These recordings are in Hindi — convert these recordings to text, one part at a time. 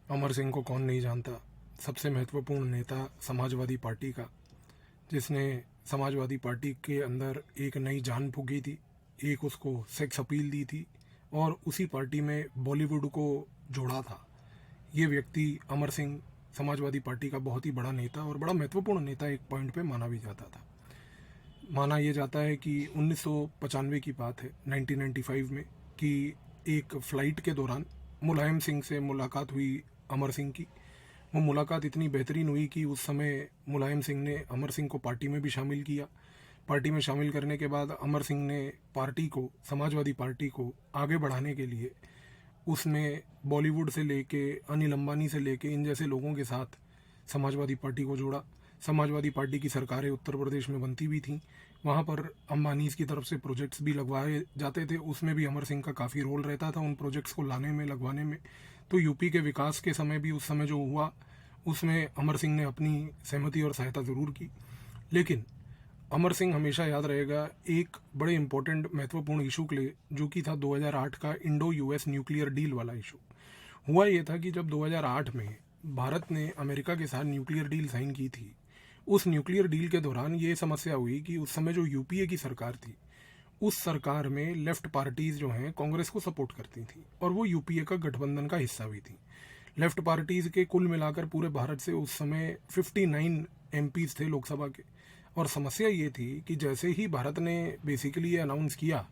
अमर सिंह को कौन नहीं जानता। सबसे महत्वपूर्ण नेता समाजवादी पार्टी का, जिसने समाजवादी पार्टी के अंदर एक नई जान फूंकी थी, एक उसको सेक्स अपील दी थी और उसी पार्टी में बॉलीवुड को जोड़ा था। ये व्यक्ति अमर सिंह समाजवादी पार्टी का बहुत ही बड़ा नेता और बड़ा महत्वपूर्ण नेता एक पॉइंट पे माना भी जाता था। माना यह जाता है कि 1995 की बात है, 1995 में, कि एक फ़्लाइट के दौरान मुलायम सिंह से मुलाकात हुई अमर सिंह की। वो मुलाकात इतनी बेहतरीन हुई कि उस समय मुलायम सिंह ने अमर सिंह को पार्टी में भी शामिल किया। पार्टी में शामिल करने के बाद अमर सिंह ने पार्टी को, समाजवादी पार्टी को आगे बढ़ाने के लिए उसने बॉलीवुड से लेके अनिल अंबानी से लेके इन जैसे लोगों के साथ समाजवादी पार्टी को जोड़ा। समाजवादी पार्टी की सरकारें उत्तर प्रदेश में बनती भी थीं, वहाँ पर अंबानीज़ की तरफ से प्रोजेक्ट्स भी लगवाए जाते थे, उसमें भी अमर सिंह का काफ़ी रोल रहता था उन प्रोजेक्ट्स को लाने में, लगवाने में। तो यूपी के विकास के समय भी उस समय जो हुआ उसमें अमर सिंह ने अपनी सहमति और सहायता ज़रूर की। लेकिन अमर सिंह हमेशा याद रहेगा एक बड़े इंपॉर्टेंट महत्वपूर्ण इशू के लिए, जो कि था 2008 का इंडो यूएस न्यूक्लियर डील वाला इशू। हुआ ये था कि जब 2008 में भारत ने अमेरिका के साथ न्यूक्लियर डील साइन की थी, उस न्यूक्लियर डील के दौरान ये समस्या हुई कि उस समय जो यूपीए की सरकार थी, उस सरकार में लेफ्ट पार्टीज़ जो हैं कांग्रेस को सपोर्ट करती थी और वो यूपीए का गठबंधन का हिस्सा भी थी। लेफ्ट पार्टीज़ के कुल मिलाकर पूरे भारत से उस समय 59 एमपीज़ थे लोकसभा के। और समस्या ये थी कि जैसे ही भारत ने बेसिकली ये अनाउंस किया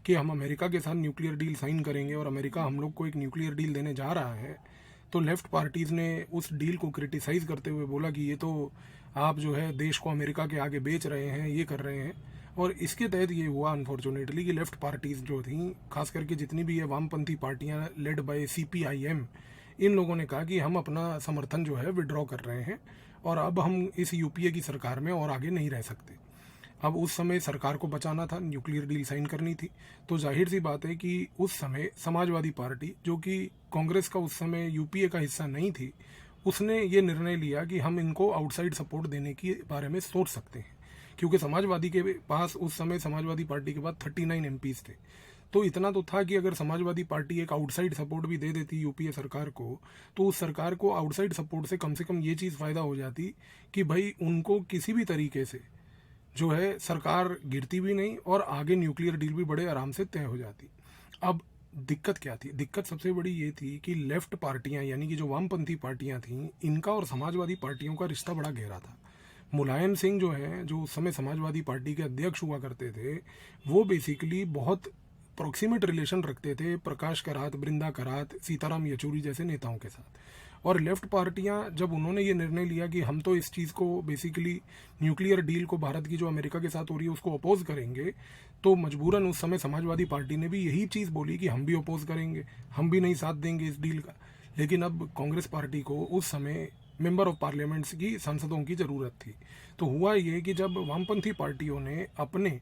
कि हम अमेरिका के साथ न्यूक्लियर डील साइन करेंगे और अमेरिका हम लोग को एक न्यूक्लियर डील देने जा रहा है, तो लेफ़्ट पार्टीज़ ने उस डील को क्रिटिसाइज़ करते हुए बोला कि ये तो आप जो है देश को अमेरिका के आगे बेच रहे हैं, ये कर रहे हैं। और इसके तहत ये हुआ अनफॉर्चुनेटली कि लेफ़्ट पार्टीज़ जो थी, खास करके जितनी भी ये वामपंथी पार्टियां लेड बाय सीपीआईएम, इन लोगों ने कहा कि हम अपना समर्थन जो है विड्रॉ कर रहे हैं और अब हम इस यूपीए की सरकार में और आगे नहीं रह सकते। अब उस समय सरकार को बचाना था, न्यूक्लियर डील साइन करनी थी, तो जाहिर सी बात है कि उस समय समाजवादी पार्टी, जो कि कांग्रेस का उस समय यूपीए का हिस्सा नहीं थी, उसने ये निर्णय लिया कि हम इनको आउटसाइड सपोर्ट देने के बारे में सोच सकते हैं, क्योंकि समाजवादी के पास उस समय, समाजवादी पार्टी के पास 39 एमपीज़ थे। तो इतना तो था कि अगर समाजवादी पार्टी एक आउटसाइड सपोर्ट भी दे देती यूपीए सरकार को, तो उस सरकार को आउटसाइड सपोर्ट से कम ये चीज़ फ़ायदा हो जाती कि भाई उनको किसी भी तरीके से जो है सरकार गिरती भी नहीं और आगे न्यूक्लियर डील भी बड़े आराम से तय हो जाती। अब दिक्कत क्या थी? दिक्कत सबसे बड़ी ये थी कि लेफ्ट पार्टियां, यानी कि जो वामपंथी पार्टियां थीं, इनका और समाजवादी पार्टियों का रिश्ता बड़ा गहरा था। मुलायम सिंह जो हैं, जो उस समय समाजवादी पार्टी के अध्यक्ष हुआ करते थे, वो बेसिकली बहुत प्रोक्सीमेट रिलेशन रखते थे प्रकाश करात, बृंदा करात, सीताराम येचुरी जैसे नेताओं के साथ। और लेफ्ट पार्टियां, जब उन्होंने ये निर्णय लिया कि हम तो इस चीज़ को बेसिकली न्यूक्लियर डील को भारत की जो अमेरिका के साथ हो रही है उसको अपोज करेंगे, तो मजबूरन उस समय समाजवादी पार्टी ने भी यही चीज़ बोली कि हम भी अपोज करेंगे, हम भी नहीं साथ देंगे इस डील का। लेकिन अब कांग्रेस पार्टी को उस समय मेंबर ऑफ पार्लियामेंट्स की, सांसदों की ज़रूरत थी। तो हुआ ये कि जब वामपंथी पार्टियों ने अपने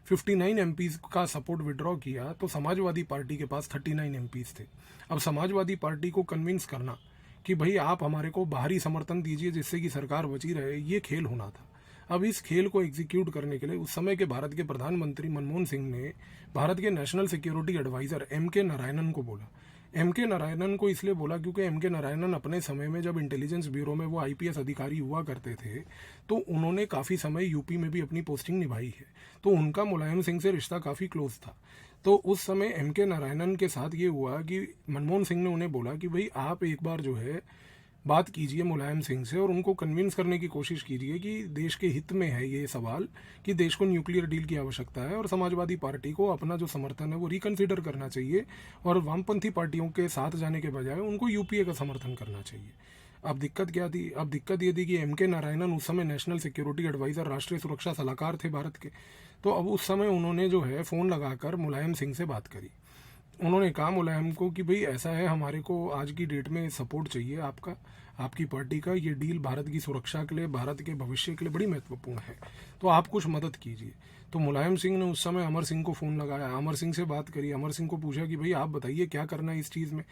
59 एमपीज़ का सपोर्ट विड्रॉ किया, तो समाजवादी पार्टी के पास 39 एमपीज़ थे। अब समाजवादी पार्टी को कन्विंस करना कि भाई आप हमारे को बाहरी समर्थन दीजिए जिससे कि सरकार बची रहे, ये खेल होना था। अब इस खेल को एग्जीक्यूट करने के लिए उस समय के भारत के प्रधानमंत्री मनमोहन सिंह ने भारत के नेशनल सिक्योरिटी एडवाइज़र एम के नारायणन को बोला। एम के नारायणन को इसलिए बोला क्योंकि एम के नारायणन अपने समय में, जब इंटेलिजेंस ब्यूरो में वो आईपीएस अधिकारी हुआ करते थे, तो उन्होंने काफ़ी समय यूपी में भी अपनी पोस्टिंग निभाई है, तो उनका मुलायम सिंह से रिश्ता काफ़ी क्लोज था। तो उस समय एम के नारायणन के साथ ये हुआ कि मनमोहन सिंह ने उन्हें बोला कि भाई आप एक बार जो है बात कीजिए मुलायम सिंह से और उनको कन्विंस करने की कोशिश कीजिए कि देश के हित में है ये सवाल, कि देश को न्यूक्लियर डील की आवश्यकता है और समाजवादी पार्टी को अपना जो समर्थन है वो रिकन्सिडर करना चाहिए और वामपंथी पार्टियों के साथ जाने के बजाय उनको यूपीए का समर्थन करना चाहिए। अब दिक्कत क्या थी? अब दिक्कत ये थी कि एम के नारायणन उस समय नेशनल सिक्योरिटी एडवाइज़र, राष्ट्रीय सुरक्षा सलाहकार थे भारत के। तो अब उस समय उन्होंने जो है फ़ोन लगाकर मुलायम सिंह से बात करी। उन्होंने कहा मुलायम को कि भाई ऐसा है, हमारे को आज की डेट में सपोर्ट चाहिए आपका, आपकी पार्टी का। ये डील भारत की सुरक्षा के लिए, भारत के भविष्य के लिए बड़ी महत्वपूर्ण है, तो आप कुछ मदद कीजिए। तो मुलायम सिंह ने उस समय अमर सिंह को फ़ोन लगाया, अमर सिंह से बात करी, अमर सिंह को पूछा कि भाई आप बताइए क्या करना है इस चीज़ में।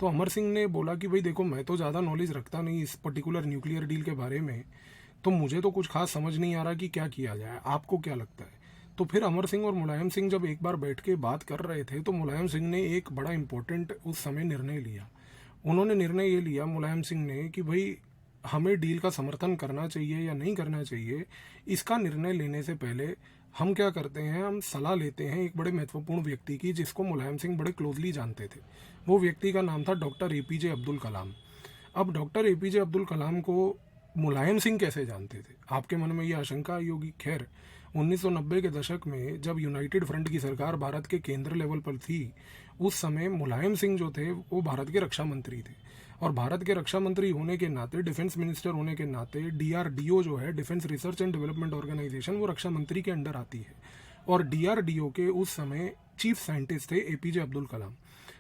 तो अमर सिंह ने बोला कि भाई देखो, मैं तो ज़्यादा नॉलेज रखता नहीं इस पर्टिकुलर न्यूक्लियर डील के बारे में, तो मुझे तो कुछ खास समझ नहीं आ रहा कि क्या किया जाए, आपको क्या लगता है? तो फिर अमर सिंह और मुलायम सिंह जब एक बार बैठ के बात कर रहे थे, तो मुलायम सिंह ने एक बड़ा इंपॉर्टेंट उस समय निर्णय लिया। उन्होंने निर्णय ये लिया मुलायम सिंह ने कि भाई हमें डील का समर्थन करना चाहिए या नहीं करना चाहिए, इसका निर्णय लेने से पहले हम क्या करते हैं, हम सलाह लेते हैं एक बड़े महत्वपूर्ण व्यक्ति की जिसको मुलायम सिंह बड़े क्लोजली जानते थे। वो व्यक्ति का नाम था डॉक्टर एपीजे अब्दुल कलाम। अब डॉक्टर एपीजे अब्दुल कलाम को मुलायम सिंह कैसे जानते थे, आपके मन में ये आशंका आई होगी। खैर 1990 के दशक में जब यूनाइटेड फ्रंट की सरकार भारत के केंद्र लेवल पर थी, उस समय मुलायम सिंह जो थे वो भारत के रक्षा मंत्री थे, और भारत के रक्षा मंत्री होने के नाते, डिफेंस मिनिस्टर होने के नाते, डीआरडीओ जो है, defence research and development organisation, वो रक्षा मंत्री के अंडर आती है। और डीआरडीओ के उस समय चीफ साइंटिस्ट थे एपीजे अब्दुल कलाम।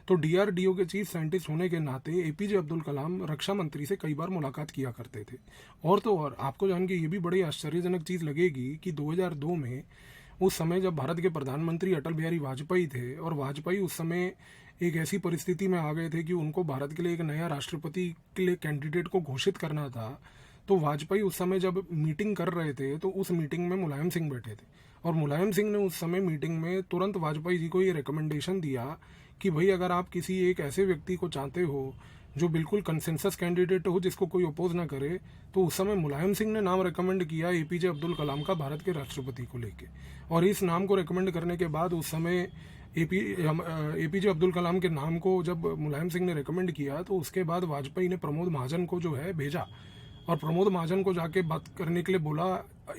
तो डीआरडीओ के चीफ साइंटिस्ट होने के नाते एपीजे अब्दुल कलाम रक्षा मंत्री से कई बार मुलाकात किया करते थे। और तो और आपको जान के ये भी बड़ी आश्चर्यजनक चीज़ लगेगी कि 2002 में उस समय जब भारत के प्रधानमंत्री अटल बिहारी वाजपेयी थे, और वाजपेयी उस समय एक ऐसी परिस्थिति में आ गए थे कि उनको भारत के लिए एक नया राष्ट्रपति के लिए कैंडिडेट को घोषित करना था, तो वाजपेयी उस समय जब मीटिंग कर रहे थे तो उस मीटिंग में मुलायम सिंह बैठे थे, और मुलायम सिंह ने उस समय मीटिंग में तुरंत वाजपेयी जी को ये रिकमेंडेशन दिया कि भाई अगर आप किसी एक ऐसे व्यक्ति को चाहते हो जो बिल्कुल कंसेंसस कैंडिडेट हो, जिसको कोई अपोज ना करे, तो उस समय मुलायम सिंह ने नाम रिकमेंड किया एपीजे अब्दुल कलाम का भारत के राष्ट्रपति को लेके। और इस नाम को रिकमेंड करने के बाद उस समय एपीजे अब्दुल कलाम के नाम को जब मुलायम सिंह ने रिकमेंड किया, तो उसके बाद वाजपेयी ने प्रमोद महाजन को जो है भेजा, और प्रमोद महाजन को जाके बात करने के लिए बोला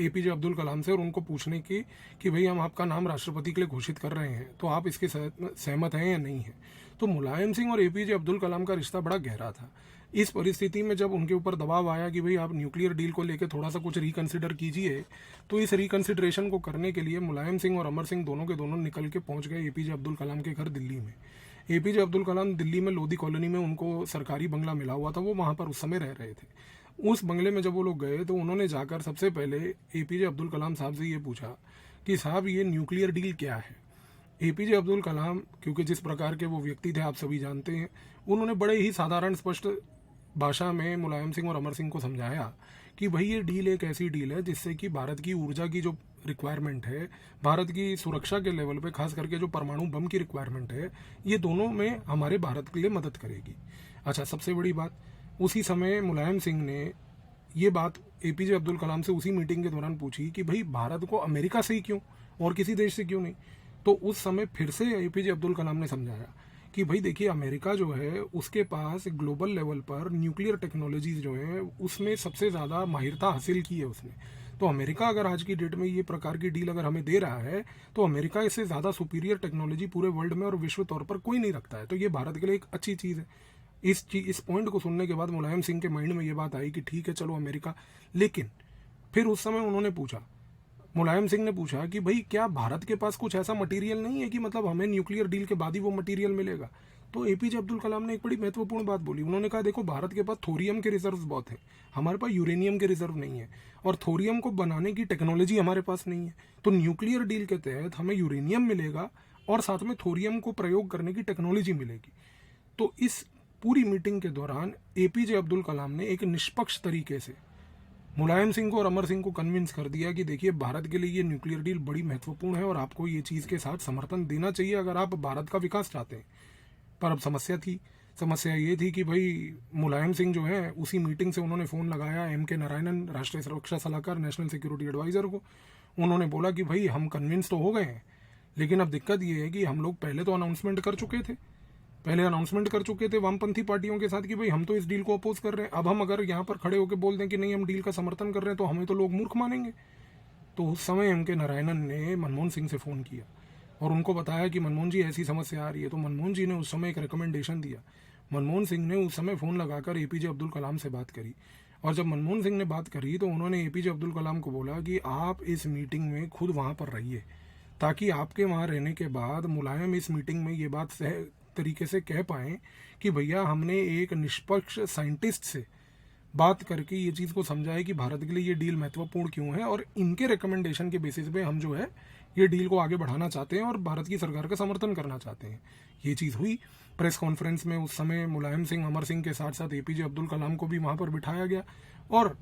एपीजे अब्दुल कलाम से, और उनको पूछने की कि भाई हम आपका नाम राष्ट्रपति के लिए घोषित कर रहे हैं, तो आप इसके सहमत हैं या नहीं है। तो मुलायम सिंह और एपीजे अब्दुल कलाम का रिश्ता बड़ा गहरा था। इस परिस्थिति में जब उनके ऊपर दबाव आया कि भाई आप न्यूक्लियर डील को लेकर थोड़ा सा कुछ रिकंसिडर कीजिए, तो इस रिकंसिडरेशन को करने के लिए मुलायम सिंह और अमर सिंह दोनों के दोनों निकल के पहुंच गए एपीजे अब्दुल कलाम के घर दिल्ली में। एपीजे अब्दुल कलाम दिल्ली में लोधी कॉलोनी में उनको सरकारी बंगला मिला हुआ था, वो वहाँ पर उस समय रह रहे थे। उस बंगले में जब वो लोग गए तो उन्होंने जाकर सबसे पहले एपीजे अब्दुल कलाम साहब से ये पूछा कि साहब ये न्यूक्लियर डील क्या है। एपीजे अब्दुल कलाम, क्योंकि जिस प्रकार के वो व्यक्ति थे आप सभी जानते हैं, उन्होंने बड़े ही साधारण स्पष्ट भाषा में मुलायम सिंह और अमर सिंह को समझाया कि भाई ये डील एक ऐसी डील है जिससे कि भारत की ऊर्जा की जो रिक्वायरमेंट है, भारत की सुरक्षा के लेवल पे खास करके जो परमाणु बम की रिक्वायरमेंट है, ये दोनों में हमारे भारत के लिए मदद करेगी। अच्छा, सबसे बड़ी बात, उसी समय मुलायम सिंह ने ये बात एपीजे अब्दुल कलाम से उसी मीटिंग के दौरान पूछी कि भाई भारत को अमेरिका से ही क्यों, और किसी देश से क्यों नहीं। तो उस समय फिर से एपीजे अब्दुल कलाम ने समझाया कि भाई देखिए अमेरिका जो है उसके पास ग्लोबल लेवल पर न्यूक्लियर टेक्नोलॉजीज जो है उसमें सबसे ज़्यादा माहिरता हासिल की है उसने। तो अमेरिका अगर आज की डेट में ये प्रकार की डील अगर हमें दे रहा है, तो अमेरिका इससे ज़्यादा सुपीरियर टेक्नोलॉजी पूरे वर्ल्ड में और विश्व तौर पर कोई नहीं रखता है, तो ये भारत के लिए एक अच्छी चीज़ है। इस पॉइंट को सुनने के बाद मुलायम सिंह के माइंड में ये बात आई कि ठीक है चलो अमेरिका। लेकिन फिर उस समय उन्होंने पूछा, मुलायम सिंह ने पूछा कि भाई क्या भारत के पास कुछ ऐसा मटेरियल नहीं है कि मतलब हमें न्यूक्लियर डील के बाद ही वो मटेरियल मिलेगा। तो एपीजे अब्दुल कलाम ने एक बड़ी महत्वपूर्ण बात बोली, उन्होंने कहा देखो भारत के पास थोरियम के रिजर्व बहुत है, हमारे पास यूरेनियम के रिजर्व नहीं है, और थोरियम को बनाने की टेक्नोलॉजी हमारे पास नहीं है। तो न्यूक्लियर डील के तहत हमें यूरेनियम मिलेगा और साथ में थोरियम को प्रयोग करने की टेक्नोलॉजी मिलेगी। तो इस पूरी मीटिंग के दौरान एपीजे अब्दुल कलाम ने एक निष्पक्ष तरीके से मुलायम सिंह को और अमर सिंह को कन्विंस कर दिया कि देखिए भारत के लिए ये न्यूक्लियर डील बड़ी महत्वपूर्ण है और आपको ये चीज़ के साथ समर्थन देना चाहिए अगर आप भारत का विकास चाहते हैं। पर अब समस्या ये थी कि भाई मुलायम सिंह जो है उसी मीटिंग से उन्होंने फ़ोन लगाया M.K. नारायणन, राष्ट्रीय सुरक्षा सलाहकार, नेशनल सिक्योरिटी एडवाइज़र को। उन्होंने बोला कि भाई हम कन्विंस तो हो गए हैं, लेकिन अब दिक्कत ये है कि हम लोग पहले तो अनाउंसमेंट कर चुके थे वामपंथी पार्टियों के साथ कि भाई हम तो इस डील को अपोज कर रहे हैं। अब हम अगर यहाँ पर खड़े होकर बोल दें कि नहीं हम डील का समर्थन कर रहे हैं तो हमें तो लोग मूर्ख मानेंगे। तो उस समय M.K. नारायणन ने मनमोहन सिंह से फ़ोन किया और उनको बताया कि मनमोहन जी ऐसी समस्या आ रही है। तो मनमोहन जी ने उस समय एक रिकमेंडेशन दिया। मनमोहन सिंह ने उस समय फ़ोन लगाकर एपीजे अब्दुल कलाम से बात करी, और जब मनमोहन सिंह ने बात करी तो उन्होंने एपीजे अब्दुल कलाम को बोला कि आप इस मीटिंग में खुद वहाँ पर रहिए, ताकि आपके वहाँ रहने के बाद मुलायम इस मीटिंग में ये बात सही तरीके से कह पाएँ कि भैया हमने एक निष्पक्ष साइंटिस्ट से बात करके ये चीज़ को समझाए कि भारत के लिए ये डील महत्वपूर्ण क्यों है, और इनके रिकमेंडेशन के बेसिस पे हम जो है ये डील को आगे बढ़ाना चाहते हैं और भारत की सरकार का समर्थन करना चाहते हैं। ये चीज़ हुई। प्रेस कॉन्फ्रेंस में उस समय मुलायम सिंह, अमर सिंह के साथ साथ एपीजे अब्दुल कलाम को भी वहाँ पर बिठाया गया, और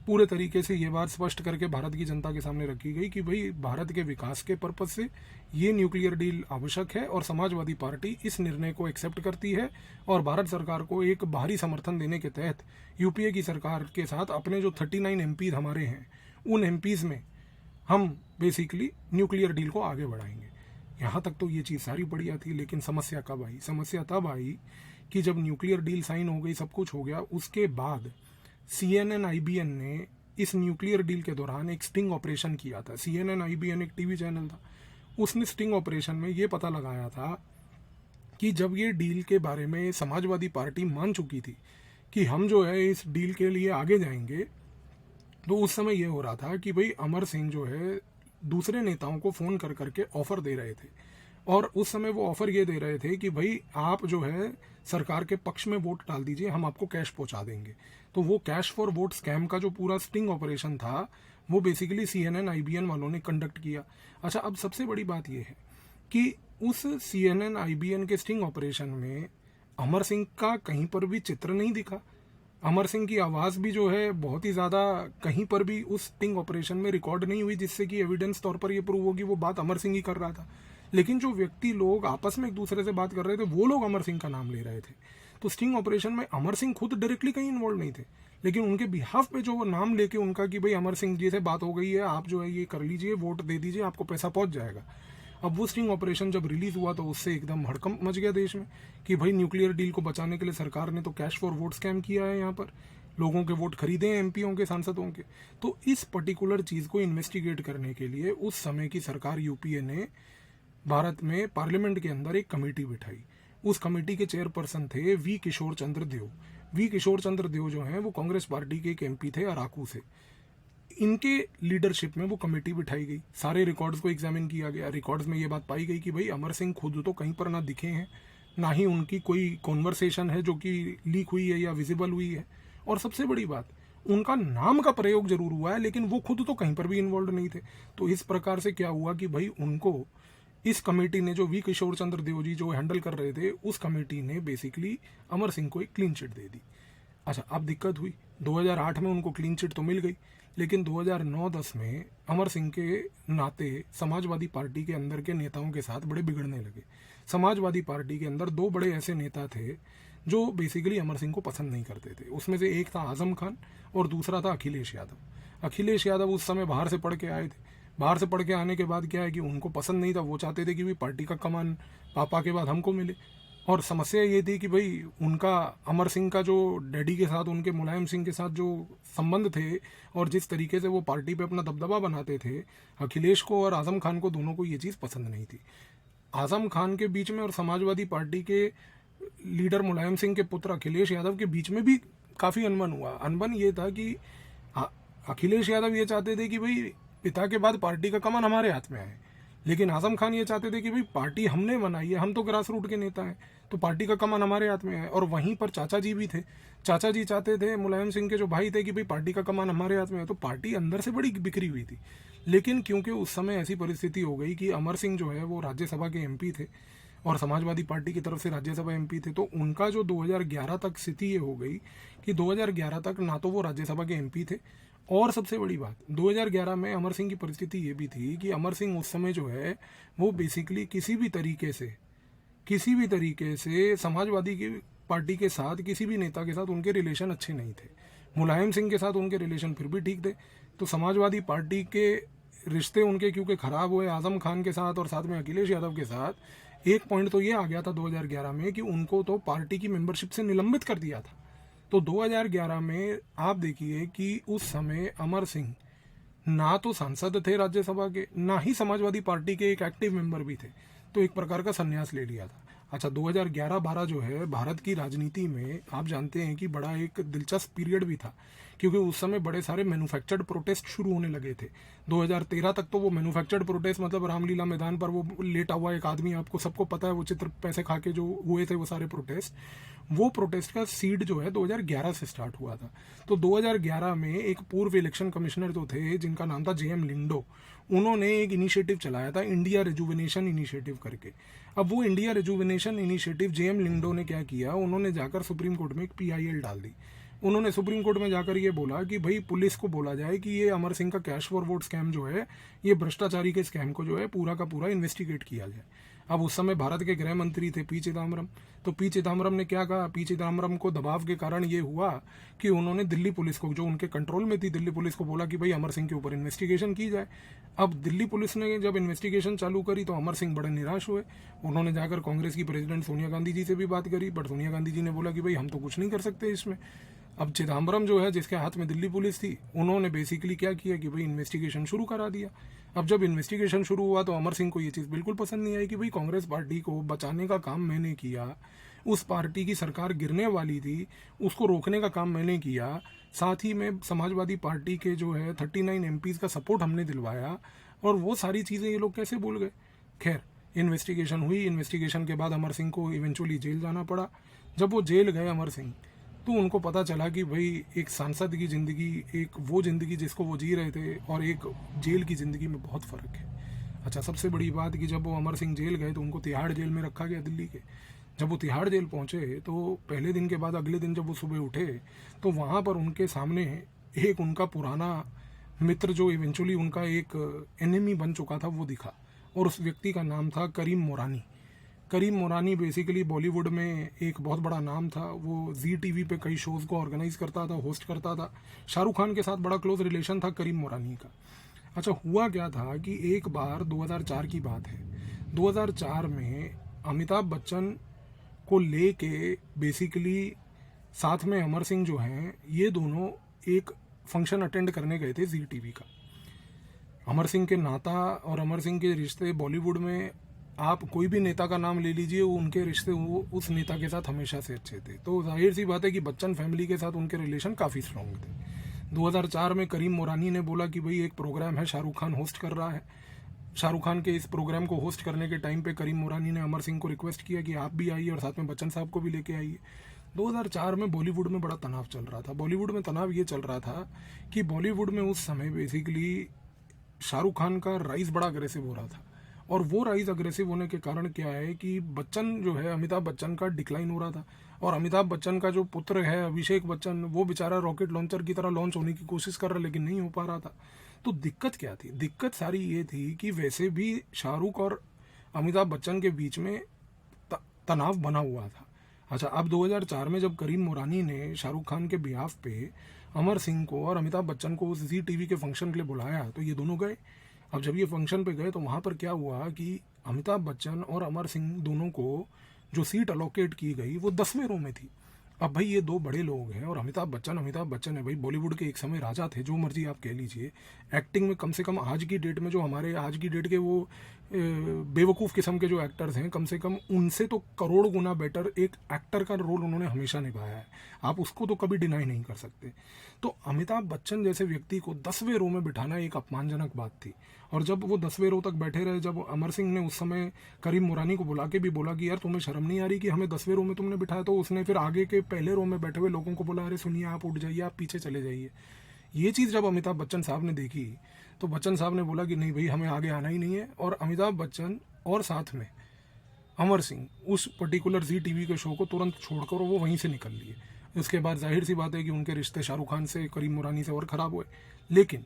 पूरे तरीके से ये बात स्पष्ट करके भारत की जनता के सामने रखी गई कि भाई भारत के विकास के पर्पज से ये न्यूक्लियर डील आवश्यक है और समाजवादी पार्टी इस निर्णय को एक्सेप्ट करती है और भारत सरकार को एक बाहरी समर्थन देने के तहत यूपीए की सरकार के साथ अपने जो 39 एमपीज हमारे हैं उन एमपीज में हम बेसिकली न्यूक्लियर डील को आगे बढ़ाएंगे। यहाँ तक तो ये चीज़ सारी बढ़िया थी, लेकिन समस्या कब आई? समस्या तब आई कि जब न्यूक्लियर डील साइन हो गई, सब कुछ हो गया, उसके बाद CNN IBN ने इस न्यूक्लियर डील के दौरान एक स्टिंग ऑपरेशन किया था। CNN IBN एक टीवी चैनल था, उसने स्टिंग ऑपरेशन में ये पता लगाया था कि जब ये डील के बारे में समाजवादी पार्टी मान चुकी थी कि हम जो है इस डील के लिए आगे जाएंगे, तो उस समय ये हो रहा था कि भाई अमर सिंह जो है दूसरे नेताओं को फ़ोन कर करके ऑफ़र दे रहे थे और उस समय वो ऑफ़र ये दे रहे थे कि भाई आप जो है सरकार के पक्ष में वोट डाल दीजिए, हम आपको कैश पहुंचा देंगे। तो वो कैश फॉर वोट स्कैम का जो पूरा स्टिंग ऑपरेशन था वो बेसिकली CNN IBN वालों ने कंडक्ट किया। अच्छा, अब सबसे बड़ी बात ये है कि उस CNN IBN के स्टिंग ऑपरेशन में अमर सिंह का कहीं पर भी चित्र नहीं दिखा। अमर सिंह की आवाज़ भी जो है बहुत ही ज़्यादा कहीं पर भी उस स्टिंग ऑपरेशन में रिकॉर्ड नहीं हुई, जिससे कि एविडेंस तौर पर ये प्रूव होगी वो बात अमर सिंह ही कर रहा था। लेकिन जो व्यक्ति लोग आपस में एक दूसरे से बात कर रहे थे वो लोग अमर सिंह का नाम ले रहे थे। तो स्टिंग ऑपरेशन में अमर सिंह खुद डायरेक्टली कहीं इन्वॉल्व नहीं थे, लेकिन उनके बिहाफ पे जो वो नाम लेके उनका कि भाई अमर सिंह जी से बात हो गई है, आप जो है ये कर लीजिए, वोट दे दीजिए, आपको पैसा पहुंच जाएगा। अब वो स्टिंग ऑपरेशन जब रिलीज हुआ तो उससे एकदम हड़कंप मच गया देश में कि भाई न्यूक्लियर डील को बचाने के लिए सरकार ने तो कैश फॉर वोट स्कैम किया है, यहाँ पर लोगों के वोट खरीदे हैं, एमपीओं के, सांसदों के। तो इस पर्टिकुलर चीज़ को इन्वेस्टिगेट करने के लिए उस समय की सरकार यूपीए ने भारत में पार्लियामेंट के अंदर एक कमेटी बिठाई। उस कमेटी के चेयरपर्सन थे we Kishore Chandra Dev. We किशोर चंद्र देव जो हैं वो कांग्रेस पार्टी के एक एमपी थे अराकू से। इनके लीडरशिप में वो कमेटी बिठाई गई, सारे रिकॉर्ड्स को एग्जामिन किया गया। रिकॉर्ड्स में ये बात पाई गई कि भाई अमर सिंह खुद तो कहीं पर ना दिखे हैं, ना ही उनकी कोई कॉन्वर्सेशन है जो कि लीक हुई है या विजिबल हुई है, और सबसे बड़ी बात उनका नाम का प्रयोग जरूर हुआ है लेकिन वो खुद तो कहीं पर भी इन्वॉल्व नहीं थे। तो इस प्रकार से क्या हुआ कि भाई उनको इस कमेटी ने, जो वी किशोर चंद्र देव जी जो हैंडल कर रहे थे, उस कमेटी ने बेसिकली अमर सिंह को एक क्लीन चिट दे दी। अच्छा, अब दिक्कत हुई, 2008 में उनको क्लीन चिट तो मिल गई, लेकिन 2009-10 में अमर सिंह के नाते समाजवादी पार्टी के अंदर के नेताओं के साथ बड़े बिगड़ने लगे। समाजवादी पार्टी के अंदर दो बड़े ऐसे नेता थे जो बेसिकली अमर सिंह को पसंद नहीं करते थे। उसमें से एक था आजम खान और दूसरा था अखिलेश यादव। अखिलेश यादव उस समय बाहर से पढ़ के आए थे। बाहर से पढ़ के आने के बाद क्या है कि उनको पसंद नहीं था, वो चाहते थे कि भाई पार्टी का कमान पापा के बाद हमको मिले। और समस्या ये थी कि भाई उनका अमर सिंह का जो डैडी के साथ, उनके मुलायम सिंह के साथ जो संबंध थे और जिस तरीके से वो पार्टी पे अपना दबदबा बनाते थे, अखिलेश को और आजम खान को, दोनों को ये चीज़ पसंद नहीं थी। आजम खान के बीच में और समाजवादी पार्टी के लीडर मुलायम सिंह के पुत्र अखिलेश यादव के बीच में भी काफ़ी अनबन हुआ। अनबन ये था कि अखिलेश यादव ये चाहते थे कि भाई पिता के बाद पार्टी का कमान हमारे हाथ में आए, लेकिन आजम खान ये चाहते थे कि भाई पार्टी हमने बनाई है, हम तो ग्रास रूट के नेता हैं, तो पार्टी का कमान हमारे हाथ में आए। और वहीं पर चाचा जी भी थे। चाचा जी चाहते थे, मुलायम सिंह के जो भाई थे, कि भाई पार्टी का कमान हमारे हाथ में है। तो पार्टी अंदर से बड़ी बिखरी हुई थी। लेकिन क्योंकि उस समय ऐसी परिस्थिति हो गई कि अमर सिंह जो है वो राज्यसभा के एमपी थे और समाजवादी पार्टी की तरफ से राज्यसभा एमपी थे, तो उनका जो 2011 तक स्थिति ये हो गई कि 2011 तक ना तो वो राज्यसभा के एमपी थे, और सबसे बड़ी बात 2011 में अमर सिंह की परिस्थिति ये भी थी कि अमर सिंह उस समय जो है वो बेसिकली किसी भी तरीके से समाजवादी की पार्टी के साथ, किसी भी नेता के साथ उनके रिलेशन अच्छे नहीं थे। मुलायम सिंह के साथ उनके रिलेशन फिर भी ठीक थे। तो समाजवादी पार्टी के रिश्ते उनके क्योंकि खराब हुए आजम खान के साथ और साथ में अखिलेश यादव के साथ, एक पॉइंट तो ये आ गया था 2011 में कि उनको तो पार्टी की मेंबरशिप से निलंबित कर दिया था। तो 2011 में आप देखिए कि उस समय अमर सिंह ना तो सांसद थे राज्यसभा के, ना ही समाजवादी पार्टी के एक एक्टिव मेंबर भी थे। तो एक प्रकार का संन्यास ले लिया था। अच्छा, 2011-12 जो है भारत की राजनीति में आप जानते हैं कि बड़ा एक दिलचस्प पीरियड भी था, क्योंकि उस समय बड़े सारे मैन्युफैक्चर्ड प्रोटेस्ट शुरू होने लगे थे। 2013 तक तो वो मैन्युफैक्चर्ड प्रोटेस्ट मतलब रामलीला मैदान पर वो लेटा हुआ एक आदमी, आपको सबको पता है वो चित्र, पैसे खा के जो हुए थे वो सारे प्रोटेस्ट, वो प्रोटेस्ट का सीड जो है 2011 से स्टार्ट हुआ था। तो 2011 में एक पूर्व इलेक्शन कमिश्नर जो थे जिनका नाम था JM लिंडो, उन्होंने एक इनिशिएटिव चलाया था, इंडिया रेजुविनेशन इनिशिएटिव करके। अब वो इंडिया रेजुविनेशन इनिशिएटिव JM लिंडो ने क्या किया, उन्होंने जाकर सुप्रीम कोर्ट में एक PIL डाल दी। उन्होंने सुप्रीम कोर्ट में जाकर ये बोला कि भाई पुलिस को बोला जाए कि ये अमर सिंह का कैश फॉर वोट स्कैम जो है, ये भ्रष्टाचारी के स्कैम को जो है पूरा का पूरा इन्वेस्टिगेट किया जाए। अब उस समय भारत के गृह मंत्री थे पी चिदम्बरम। तो पी चिदम्बरम ने क्या कहा? पी चिदम्बरम को दबाव के कारण ये हुआ कि उन्होंने दिल्ली पुलिस को, जो उनके कंट्रोल में थी, दिल्ली पुलिस को बोला कि भाई अमर सिंह के ऊपर इन्वेस्टिगेशन की जाए। अब दिल्ली पुलिस ने जब इन्वेस्टिगेशन चालू करी तो अमर सिंह बड़े निराश हुए। उन्होंने जाकर कांग्रेस की प्रेसिडेंट सोनिया गांधी जी से भी बात करी, बट सोनिया गांधी जी ने बोला कि भाई हम तो कुछ नहीं कर सकते इसमें। अब चिदम्बरम जो है, जिसके हाथ में दिल्ली पुलिस थी, उन्होंने बेसिकली क्या किया कि भाई इन्वेस्टिगेशन शुरू करा दिया। अब जब इन्वेस्टिगेशन शुरू हुआ तो अमर सिंह को ये चीज़ बिल्कुल पसंद नहीं आई कि भाई कांग्रेस पार्टी को बचाने का काम मैंने किया, उस पार्टी की सरकार गिरने वाली थी, उसको रोकने का काम मैंने किया, साथ ही में समाजवादी पार्टी के जो है 39 एमपीज़ का सपोर्ट हमने दिलवाया, और वो सारी चीज़ें ये लोग कैसे भूल गए। खैर, इन्वेस्टिगेशन हुई। इन्वेस्टिगेशन के बाद अमर सिंह को इवेंचुअली जेल जाना पड़ा। जब वो जेल गए अमर सिंह, तो उनको पता चला कि भाई एक सांसद की ज़िंदगी, एक वो ज़िंदगी जिसको वो जी रहे थे, और एक जेल की ज़िंदगी में बहुत फ़र्क है। अच्छा, सबसे बड़ी बात कि जब वो अमर सिंह जेल गए तो उनको तिहाड़ जेल में रखा गया दिल्ली के। जब वो तिहाड़ जेल पहुंचे तो पहले दिन के बाद अगले दिन जब वो सुबह उठे तो वहाँ पर उनके सामने एक उनका पुराना मित्र, जो इवेंचुअली उनका एक एनिमी बन चुका था, वो दिखा। और उस व्यक्ति का नाम था करीम मोरानी। करीम मोरानी बेसिकली बॉलीवुड में एक बहुत बड़ा नाम था। वो जी टीवी पे कई शोज़ को ऑर्गेनाइज करता था, होस्ट करता था। शाहरुख खान के साथ बड़ा क्लोज रिलेशन था करीम मोरानी का। अच्छा, हुआ क्या था कि एक बार 2004 की बात है, 2004 में अमिताभ बच्चन को लेके बेसिकली साथ में अमर सिंह जो हैं, ये दोनों एक फंक्शन अटेंड करने गए थे जी टीवी का। अमर सिंह के नाता और अमर सिंह के रिश्ते बॉलीवुड में, आप कोई भी नेता का नाम ले लीजिए, उनके रिश्ते वो उस नेता के साथ हमेशा से अच्छे थे। तो जाहिर सी बात है कि बच्चन फैमिली के साथ उनके रिलेशन काफ़ी स्ट्रॉन्ग थे। 2004 में करीम मोरानी ने बोला कि भाई एक प्रोग्राम है, शाहरुख खान होस्ट कर रहा है। शाहरुख खान के इस प्रोग्राम को होस्ट करने के टाइम पे करीम मोरानी ने अमर सिंह को रिक्वेस्ट किया कि आप भी आइए और साथ में बच्चन साहब को भी लेके आइए। 2004 में बॉलीवुड में बड़ा तनाव चल रहा था। बॉलीवुड में तनाव ये चल रहा था कि बॉलीवुड में उस समय बेसिकली शाहरुख खान का राइज बड़ा अग्रेसिव हो रहा था। और वो राइज अग्रेसिव होने के कारण क्या है कि बच्चन जो है, अमिताभ बच्चन का डिक्लाइन हो रहा था। और अमिताभ बच्चन का जो पुत्र है अभिषेक बच्चन, वो बेचारा रॉकेट लॉन्चर की तरह लॉन्च होने की कोशिश कर रहा, लेकिन नहीं हो पा रहा था। तो दिक्कत क्या थी? दिक्कत सारी ये थी कि वैसे भी शाहरुख और अमिताभ बच्चन के बीच में तनाव बना हुआ था। अच्छा, अब 2004 में जब करीम मोरानी ने शाहरुख खान के बिहाफ पे अमर सिंह को और अमिताभ बच्चन को उस जी टीवी के फंक्शन के लिए बुलाया, तो ये दोनों गए। अब जब ये फंक्शन पे गए तो वहाँ पर क्या हुआ कि अमिताभ बच्चन और अमर सिंह दोनों को जो सीट अलोकेट की गई वो 10वें रो में थी। अब भाई ये दो बड़े लोग हैं, और अमिताभ बच्चन है भाई, बॉलीवुड के एक समय राजा थे, जो मर्जी आप कह लीजिए। एक्टिंग में कम से कम आज की डेट में जो हमारे आज की डेट के वो बेवकूफ़ किस्म के जो एक्टर्स हैं, कम से कम उनसे तो करोड़ गुना बेटर एक एक्टर का रोल उन्होंने हमेशा निभाया है। आप उसको तो कभी डिनाई नहीं कर सकते। तो अमिताभ बच्चन जैसे व्यक्ति को 10वें रो में बिठाना एक अपमानजनक बात थी। और जब वो 10वें रो तक बैठे रहे, जब अमर सिंह ने उस समय करीम मोरानी को बुला के भी बोला कि यार तुम्हें शर्म नहीं आ रही कि हमें 10वें रो में तुमने बिठाया, तो उसने फिर आगे के पहले रो में बैठे हुए लोगों को बोला, अरे सुनिए, आप उठ जाइए, आप पीछे चले जाइए। ये चीज़ जब अमिताभ बच्चन साहब ने देखी तो बच्चन साहब ने बोला कि नहीं भाई, हमें आगे आना ही नहीं है। और अमिताभ बच्चन और साथ में अमर सिंह उस पर्टिकुलर जी टीवी के शो को तुरंत छोड़कर वो वहीं से निकल लिए। उसके बाद जाहिर सी बात है कि उनके रिश्ते शाहरुख खान से, करीम मोरानी से और ख़राब हुए। लेकिन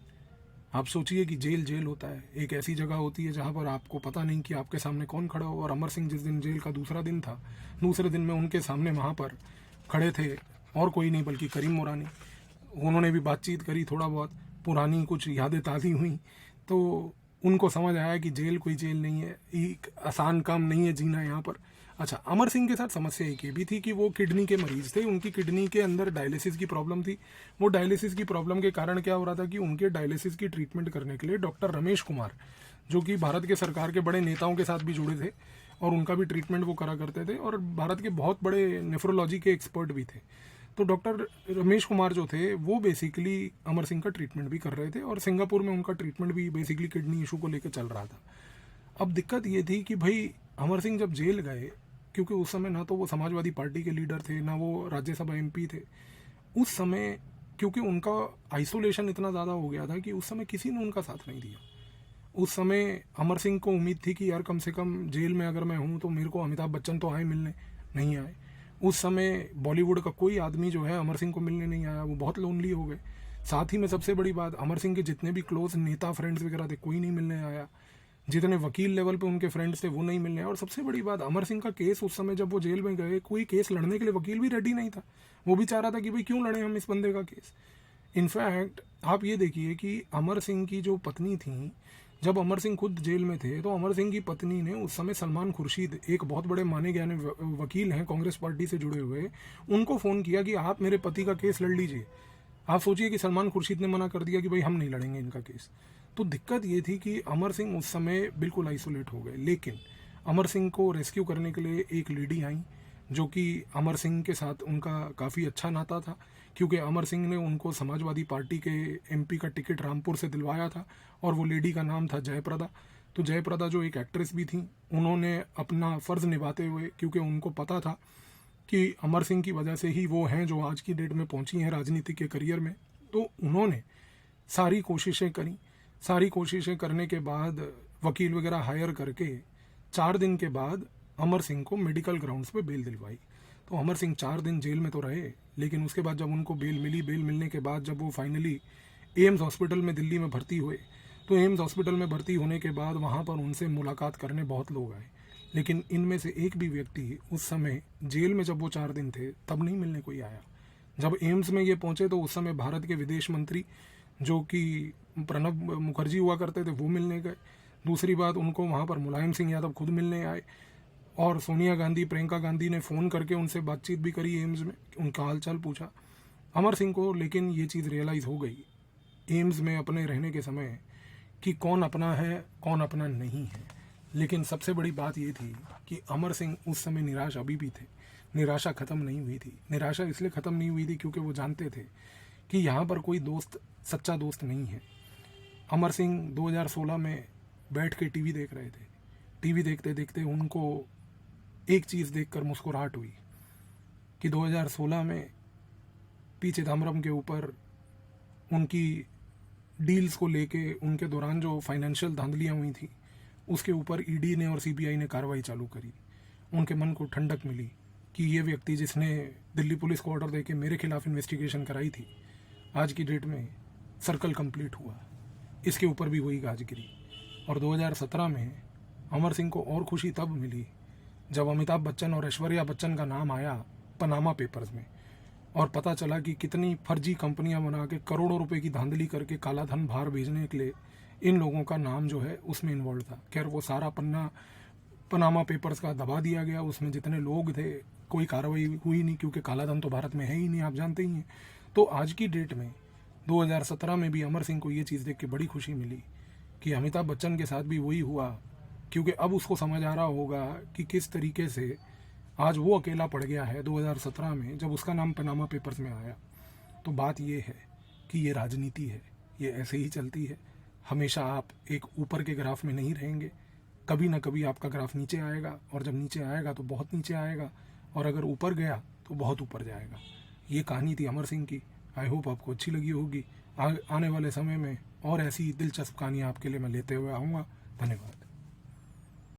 आप सोचिए कि जेल होता है, एक ऐसी जगह होती है जहाँ पर आपको पता नहीं कि आपके सामने कौन खड़ा हो। और अमर सिंह जिस दिन जेल का दूसरा दिन था, दूसरे दिन में उनके सामने वहाँ पर खड़े थे और कोई नहीं बल्कि करीम मोरानी। उन्होंने भी बातचीत करी, थोड़ा बहुत पुरानी कुछ यादें ताज़ी हुई, तो उनको समझ आया कि जेल कोई जेल नहीं है, एक आसान काम नहीं है जीना यहाँ पर। अच्छा, अमर सिंह के साथ समस्या एक ये भी थी कि वो किडनी के मरीज थे, उनकी किडनी के अंदर डायलिसिस की प्रॉब्लम थी। वो डायलिसिस की प्रॉब्लम के कारण क्या हो रहा था कि उनके डायलिसिस की ट्रीटमेंट करने के लिए डॉक्टर रमेश कुमार, जो कि भारत के सरकार के बड़े नेताओं के साथ भी जुड़े थे और उनका भी ट्रीटमेंट वो करा करते थे, और भारत के बहुत बड़े नेफ्रोलॉजी के एक्सपर्ट भी थे। तो डॉक्टर रमेश कुमार जो थे वो बेसिकली अमर सिंह का ट्रीटमेंट भी कर रहे थे, और सिंगापुर में उनका ट्रीटमेंट भी बेसिकली किडनी इशू को लेकर चल रहा था। अब दिक्कत ये थी कि भाई अमर सिंह जब जेल गए, क्योंकि उस समय ना तो वो समाजवादी पार्टी के लीडर थे, ना वो राज्यसभा एमपी थे उस समय, क्योंकि उनका आइसोलेशन इतना ज़्यादा हो गया था कि उस समय किसी ने उनका साथ नहीं दिया। उस समय अमर सिंह को उम्मीद थी कि यार कम से कम जेल में अगर मैं हूँ तो मेरे को अमिताभ बच्चन तो आए मिलने, नहीं आए। उस समय बॉलीवुड का कोई आदमी जो है अमर सिंह को मिलने नहीं आया, वो बहुत लोनली हो गए। साथ ही में सबसे बड़ी बात, अमर सिंह के जितने भी क्लोज नेता फ्रेंड्स वगैरह थे कोई नहीं मिलने आया, जितने वकील लेवल पे उनके फ्रेंड्स थे वो नहीं मिलने आए। और सबसे बड़ी बात, अमर सिंह का केस उस समय जब वो जेल में गए, कोई केस लड़ने के लिए वकील भी रेडी नहीं था। वो भी चाह रहा था कि भाई क्यों लड़े हम इस बंदे का केस। इनफैक्ट आप ये देखिए कि अमर सिंह की जो पत्नी थी, जब अमर सिंह खुद जेल में थे तो अमर सिंह की पत्नी ने उस समय सलमान खुर्शीद, एक बहुत बड़े माने जाने वकील हैं कांग्रेस पार्टी से जुड़े हुए, उनको फ़ोन किया कि आप मेरे पति का केस लड़ लीजिए। आप सोचिए कि सलमान खुर्शीद ने मना कर दिया कि भाई हम नहीं लड़ेंगे इनका केस। तो दिक्कत ये थी कि अमर सिंह उस समय बिल्कुल आइसोलेट हो गए। लेकिन अमर सिंह को रेस्क्यू करने के लिए एक लेडी आई, जो कि अमर सिंह के साथ उनका काफ़ी अच्छा नाता था, क्योंकि अमर सिंह ने उनको समाजवादी पार्टी के एमपी का टिकट रामपुर से दिलवाया था, और वो लेडी का नाम था जयप्रदा। तो जयप्रदा जो एक एक्ट्रेस भी थी, उन्होंने अपना फ़र्ज़ निभाते हुए, क्योंकि उनको पता था कि अमर सिंह की वजह से ही वो हैं जो आज की डेट में पहुंची हैं राजनीति के करियर में, तो उन्होंने सारी कोशिशें करी। सारी कोशिशें करने के बाद वकील वगैरह हायर करके 4 दिन के बाद अमर सिंह को मेडिकल ग्राउंड्स पे बेल दिलवाई। तो अमर सिंह 4 दिन जेल में तो रहे, लेकिन उसके बाद जब उनको बेल मिली, बेल मिलने के बाद जब वो फाइनली एम्स हॉस्पिटल में दिल्ली में भर्ती हुए, तो एम्स हॉस्पिटल में भर्ती होने के बाद वहाँ पर उनसे मुलाकात करने बहुत लोग आए, लेकिन इनमें से एक भी व्यक्ति उस समय जेल में जब वो 4 दिन थे तब नहीं मिलने कोई आया। जब एम्स में ये पहुंचे तो उस समय भारत के विदेश मंत्री जो कि प्रणब मुखर्जी हुआ करते थे वो मिलने गए। दूसरी बात, उनको वहाँ पर मुलायम सिंह यादव खुद मिलने आए, और सोनिया गांधी, प्रियंका गांधी ने फ़ोन करके उनसे बातचीत भी करी एम्स में, उनका हालचाल पूछा। अमर सिंह को लेकिन ये चीज़ रियलाइज़ हो गई एम्स में अपने रहने के समय कि कौन अपना है कौन अपना नहीं है। लेकिन सबसे बड़ी बात ये थी कि अमर सिंह उस समय निराश अभी भी थे, निराशा ख़त्म नहीं हुई थी। निराशा इसलिए ख़त्म नहीं हुई थी क्योंकि वो जानते थे कि यहाँ पर कोई दोस्त, सच्चा दोस्त नहीं है। अमर सिंह 2016 में बैठ के टीवी देख रहे थे। टीवी देखते देखते उनको एक चीज़ देखकर मुस्कुराहट हुई कि 2016 में पी चिदम्बरम के ऊपर उनकी डील्स को लेके उनके दौरान जो फाइनेंशियल धांधलियाँ हुई थी उसके ऊपर ईडी ने और सीबीआई ने कार्रवाई चालू करी। उनके मन को ठंडक मिली कि ये व्यक्ति जिसने दिल्ली पुलिस को ऑर्डर देके मेरे खिलाफ इन्वेस्टिगेशन कराई थी, आज की डेट में सर्कल कंप्लीट हुआ, इसके ऊपर भी वही गाज गिरी। और 2017 में अमर सिंह को और खुशी तब मिली जब अमिताभ बच्चन और ऐश्वर्या बच्चन का नाम आया पनामा पेपर्स में, और पता चला कि कितनी फर्जी कंपनियां बना के करोड़ों रुपए की धांधली करके काला धन बाहर भेजने के लिए इन लोगों का नाम जो है उसमें इन्वॉल्व था। खैर वो सारा पन्ना पनामा पेपर्स का दबा दिया गया, उसमें जितने लोग थे कोई कार्रवाई हुई नहीं, क्योंकि काला धन तो भारत में है ही नहीं, आप जानते ही हैं। तो आज की डेट में 2017 में भी अमर सिंह को ये चीज़ देख के बड़ी खुशी मिली कि अमिताभ बच्चन के साथ भी वही हुआ, क्योंकि अब उसको समझ आ रहा होगा कि किस तरीके से आज वो अकेला पड़ गया है 2017 में जब उसका नाम पनामा पेपर्स में आया। तो बात ये है कि ये राजनीति है, ये ऐसे ही चलती है। हमेशा आप एक ऊपर के ग्राफ में नहीं रहेंगे, कभी ना कभी आपका ग्राफ नीचे आएगा, और जब नीचे आएगा तो बहुत नीचे आएगा, और अगर ऊपर गया तो बहुत ऊपर जाएगा। ये कहानी थी अमर सिंह की। आई होप आपको अच्छी लगी होगी। आने वाले समय में और ऐसी दिलचस्प कहानियाँ आपके लिए मैं लेते हुए आऊँगा। धन्यवाद।